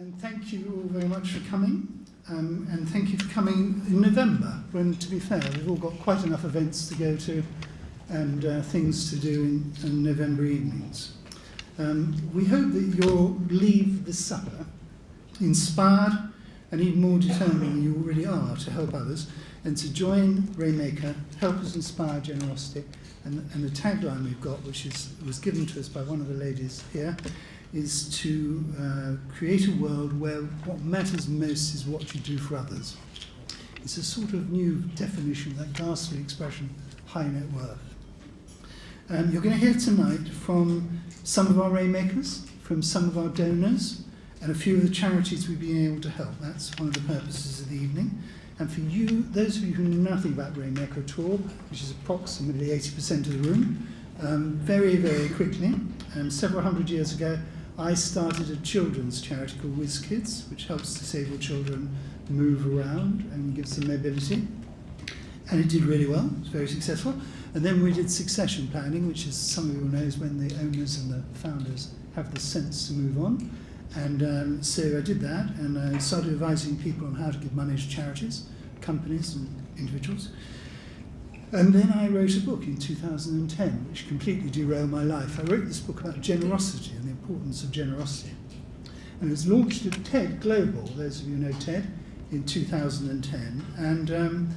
And thank you all very much for coming. And thank you for coming in November, when, to be fair, we've all got quite enough events to go to and things to do in November evenings. We hope that you'll leave this supper inspired and even more determined than you already are to help others and to join Rainmaker, help us inspire generosity. And the tagline we've got, which was given to us by one of the ladies here, is to create a world where what matters most is what you do for others. It's a sort of new definition of that ghastly expression, high net worth. You're going to hear tonight from some of our Rainmakers, from some of our donors, and a few of the charities we've been able to help. That's one of the purposes of the evening. And for you, those of you who know nothing about Rainmaker at all, which is approximately 80% of the room, very, very quickly, several hundred years ago, I started a children's charity called Whiz Kids, which helps disabled children move around and gives them mobility. And it did really well, it was very successful. And then we did succession planning, which, as some of you will know, is when the owners and the founders have the sense to move on. And so I did that, and I started advising people on how to give money to charities, companies and individuals. And then I wrote a book in 2010, which completely derailed my life. I wrote this book about generosity and the importance of generosity. And it was launched at TED Global, those of you who know TED, in 2010. And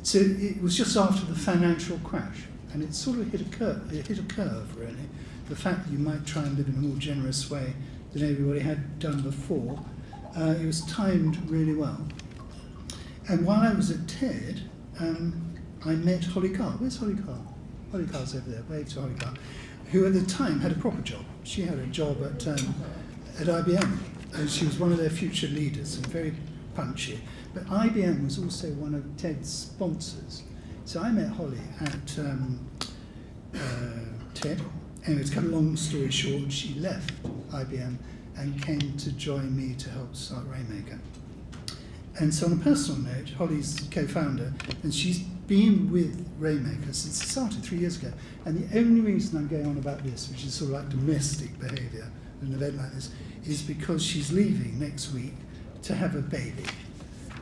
so it was just after the financial crash. And it sort of hit a curve, really. The fact that you might try and live in a more generous way than everybody had done before. It was timed really well. And while I was at TED, I met Holly Carr. Where's Holly Carr? Holly Carr's over there. Wave to Holly Carr, who at the time had a proper job. She had a job at IBM, and she was one of their future leaders and very punchy. But IBM was also one of TED's sponsors. So I met Holly at TED. Anyway, to cut a long story short, she left IBM and came to join me to help start Rainmaker. And so on a personal note, Holly's co-founder, and she's been with Rainmaker since it started 3 years ago. And the only reason I'm going on about this, which is sort of like domestic behaviour at an event like this, is because she's leaving next week to have a baby.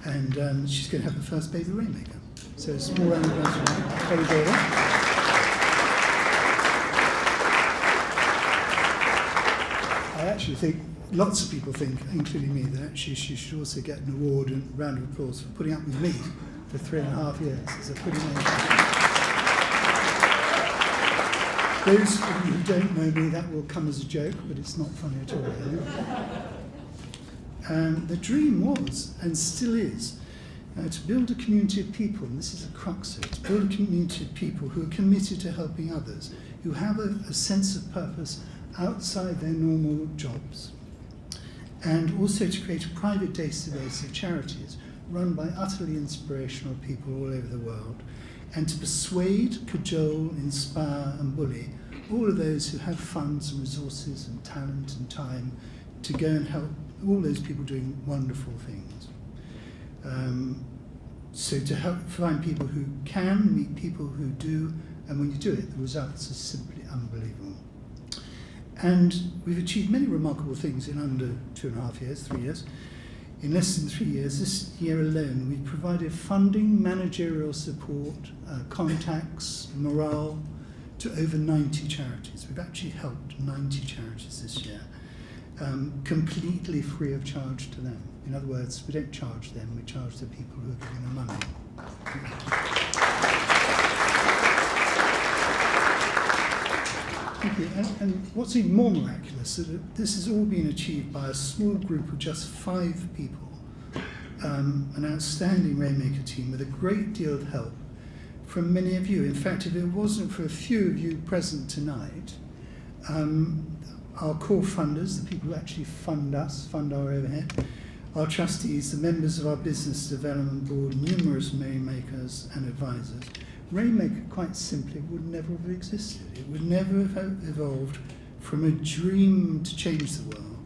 And she's going to have the first baby Rainmaker. So a small round of applause for Holly Carr. I actually think, lots of people think, including me, that actually she should also get an award and a round of applause for putting up with me for 3.5 years. It's a pretty amazing. Those of you who don't know me, that will come as a joke, but it's not funny at all. The dream was, and still is, to build a community of people, and this is a crux of it, to build a community of people who are committed to helping others, who have a sense of purpose outside their normal jobs. And also to create a private database of charities run by utterly inspirational people all over the world, and to persuade, cajole, inspire and bully all of those who have funds and resources and talent and time to go and help all those people doing wonderful things. So to help find people who can, meet people who do, and when you do it, the results are simply unbelievable. And we've achieved many remarkable things in under 2.5 years, 3 years. In less than 3 years, this year alone, we've provided funding, managerial support, contacts, morale to over 90 charities. We've actually helped 90 charities this year, completely free of charge to them. In other words, we don't charge them, we charge the people who are giving the money. Thank you. And what's even more miraculous is that this has all been achieved by a small group of just 5 people, an outstanding Rainmaker team with a great deal of help from many of you. In fact, if it wasn't for a few of you present tonight, our core funders, the people who actually fund us, fund our overhead, our trustees, the members of our business development board, numerous Rainmakers and advisors, Rainmaker, quite simply, would never have existed. It would never have evolved from a dream to change the world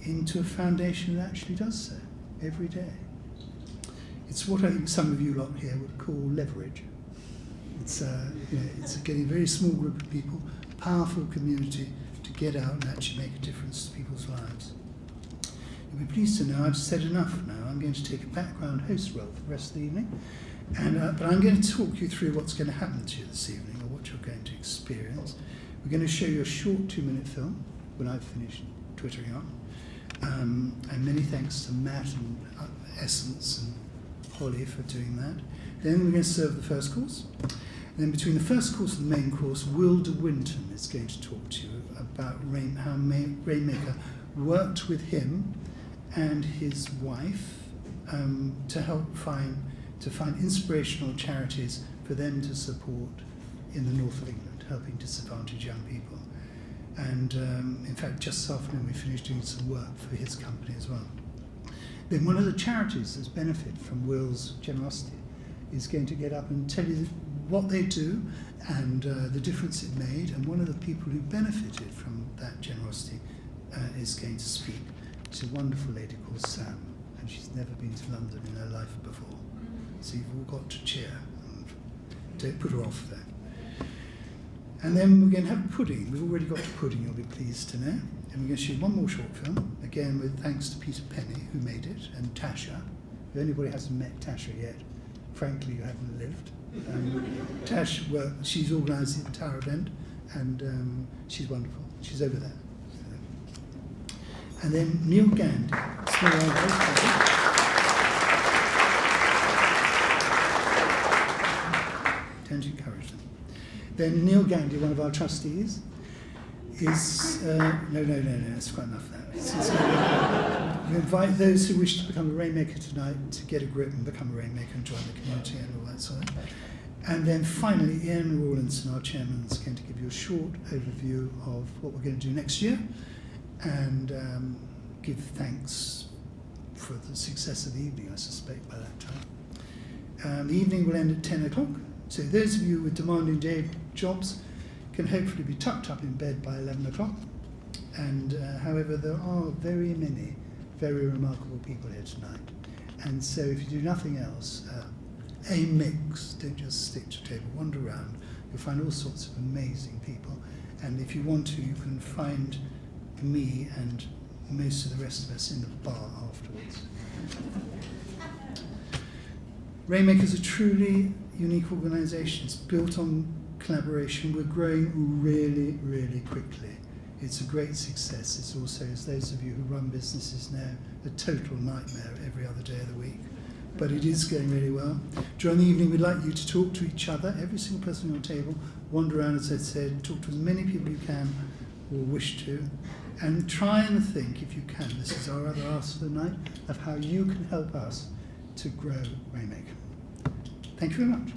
into a foundation that actually does so every day. It's what I think some of you lot here would call leverage. It's getting a very small group of people, powerful community, to get out and actually make a difference to people's lives. You'll be pleased to know I've said enough now. I'm going to take a background host role for the rest of the evening, but I'm going to talk you through what's going to happen to you this evening, or what you're going to experience. We're going to show you a short 2-minute film when I've finished twittering on. And many thanks to Matt and Essence and Holly for doing that. Then we're going to serve the first course. And then between the first course and the main course, Will de Winton is going to talk to you about how Rainmaker worked with him and his wife to help find inspirational charities for them to support in the north of England, helping disadvantaged young people. And in fact, just this afternoon we finished doing some work for his company as well. Then one of the charities that's benefited from Will's generosity is going to get up and tell you what they do and the difference it made. And one of the people who benefited from that generosity is going to speak. It's a wonderful lady called Sam, and she's never been to London in her life before. So you've all got to cheer and don't put her off there. And then we're going to have pudding. We've already got the pudding, you'll be pleased to know. And we're going to shoot one more short film, again with thanks to Peter Penny, who made it, and Tasha. If anybody hasn't met Tasha yet, frankly, you haven't lived. Tash, she's organised the entire event, and she's wonderful. She's over there. And then Neil Gandy. Don't encourage them. Then Neil Gandy, one of our trustees, is... no, it's quite enough of that. We invite those who wish to become a Rainmaker tonight to get a grip and become a Rainmaker and join the community and all that sort of thing. And then finally, Ian Rawlinson, our chairman, is going to give you a short overview of what we're going to do next year and give thanks for the success of the evening, I suspect, by that time. The evening will end at 10 o'clock. So those of you with demanding day jobs can hopefully be tucked up in bed by 11 o'clock. And however, there are very many very remarkable people here tonight. And so if you do nothing else, a mix, don't just stick to a table, wander around. You'll find all sorts of amazing people. And if you want to, you can find me and most of the rest of us in the bar afterwards. Rainmakers are a truly unique organisation. It's built on collaboration. We're growing really, really quickly. It's a great success. It's also, as those of you who run businesses know, a total nightmare every other day of the week. But it is going really well. During the evening, we'd like you to talk to each other, every single person on your table, wander around, as I said, talk to as many people you can or wish to, and try and think, if you can, this is our other ask for the night, of how you can help us to grow Rainmaker. Thank you very much.